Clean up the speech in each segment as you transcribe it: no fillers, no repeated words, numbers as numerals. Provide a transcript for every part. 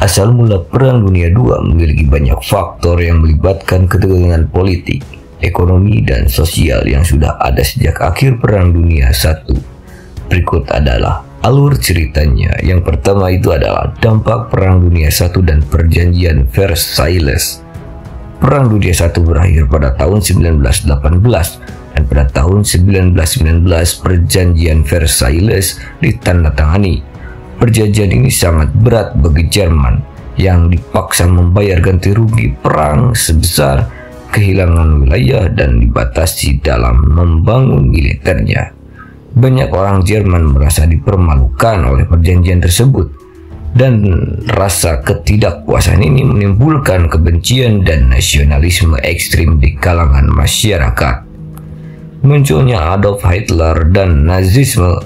Asal mula Perang Dunia II memiliki banyak faktor yang melibatkan ketegangan politik, ekonomi, dan sosial yang sudah ada sejak akhir Perang Dunia I. Berikut adalah alur ceritanya. Yang pertama itu adalah dampak Perang Dunia I dan Perjanjian Versailles. Perang Dunia I berakhir pada tahun 1918 dan pada tahun 1919 Perjanjian Versailles ditandatangani. Perjanjian ini sangat berat bagi Jerman yang dipaksa membayar ganti rugi perang sebesar kehilangan wilayah dan dibatasi dalam membangun militernya. Banyak orang Jerman merasa dipermalukan oleh perjanjian tersebut, dan rasa ketidakpuasan ini menimbulkan kebencian dan nasionalisme ekstrim di kalangan masyarakat. Munculnya Adolf Hitler dan Nazisme,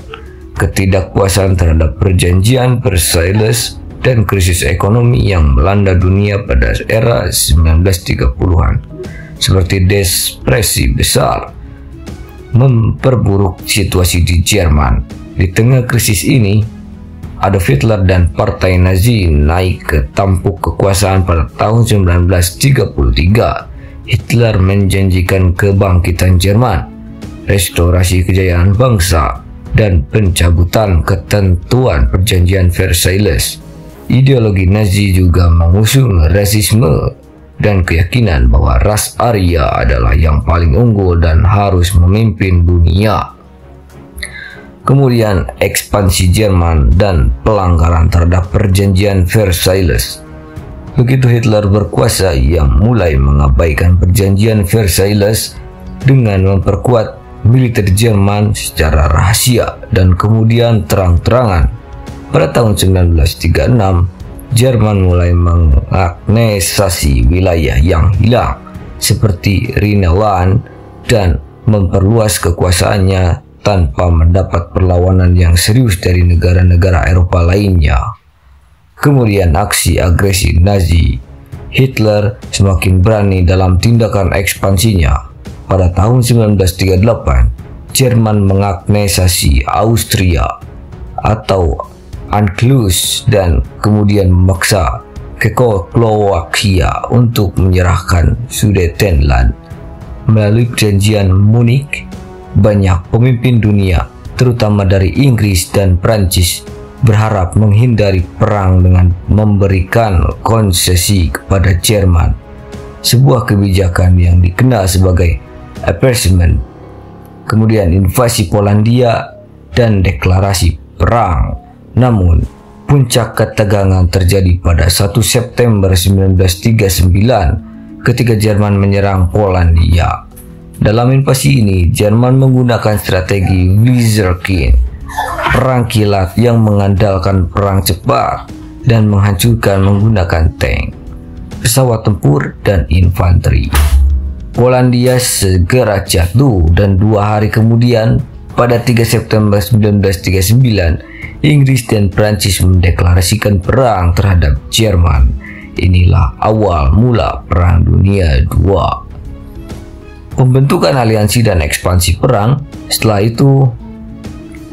ketidakpuasan terhadap perjanjian Versailles, dan krisis ekonomi yang melanda dunia pada era 1930-an seperti depresi besar memperburuk situasi di Jerman. Di tengah krisis ini, Adolf Hitler dan Partai Nazi naik ke tampuk kekuasaan pada tahun 1933. Hitler menjanjikan kebangkitan Jerman, restorasi kejayaan bangsa, dan pencabutan ketentuan perjanjian Versailles. Ideologi Nazi juga mengusung rasisme dan keyakinan bahwa ras Arya adalah yang paling unggul dan harus memimpin dunia. Kemudian ekspansi Jerman dan pelanggaran terhadap perjanjian Versailles. Begitu Hitler berkuasa, ia mulai mengabaikan perjanjian Versailles dengan memperkuat militer Jerman secara rahasia dan kemudian terang-terangan. Pada tahun 1936, Jerman mulai mengagnesasi wilayah yang hilang seperti Rhineland dan memperluas kekuasaannya tanpa mendapat perlawanan yang serius dari negara-negara Eropa lainnya. Kemudian aksi agresi Nazi. Hitler semakin berani dalam tindakan ekspansinya. Pada tahun 1938, Jerman mengagnesasi Austria atau Anschluss dan kemudian memaksa Czechoslovakia untuk menyerahkan Sudetenland. Melalui perjanjian Munich, banyak pemimpin dunia, terutama dari Inggris dan Prancis, berharap menghindari perang dengan memberikan konsesi kepada Jerman, sebuah kebijakan yang dikenal sebagai appeasement. Kemudian invasi Polandia dan deklarasi perang. Namun, puncak ketegangan terjadi pada 1 September 1939 ketika Jerman menyerang Polandia. Dalam invasi ini, Jerman menggunakan strategi Weserkind, perang kilat yang mengandalkan perang cepat dan menghancurkan menggunakan tank, pesawat tempur, dan infanteri. Polandia segera jatuh dan 2 hari kemudian, pada 3 September 1939, Inggris dan Prancis mendeklarasikan perang terhadap Jerman. Inilah awal mula Perang Dunia II. Pembentukan aliansi dan ekspansi perang. Setelah itu,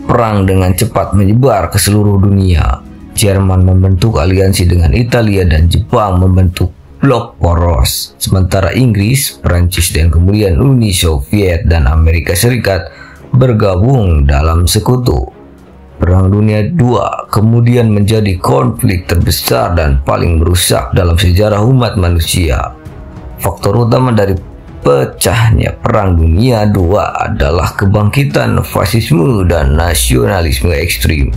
perang dengan cepat menyebar ke seluruh dunia. Jerman membentuk aliansi dengan Italia dan Jepang membentuk blok poros, sementara Inggris, Prancis, dan kemudian Uni Soviet dan Amerika Serikat bergabung dalam sekutu. Perang Dunia II kemudian menjadi konflik terbesar dan paling merusak dalam sejarah umat manusia. Faktor utama dari pecahnya Perang Dunia II adalah kebangkitan fasisme dan nasionalisme ekstrim.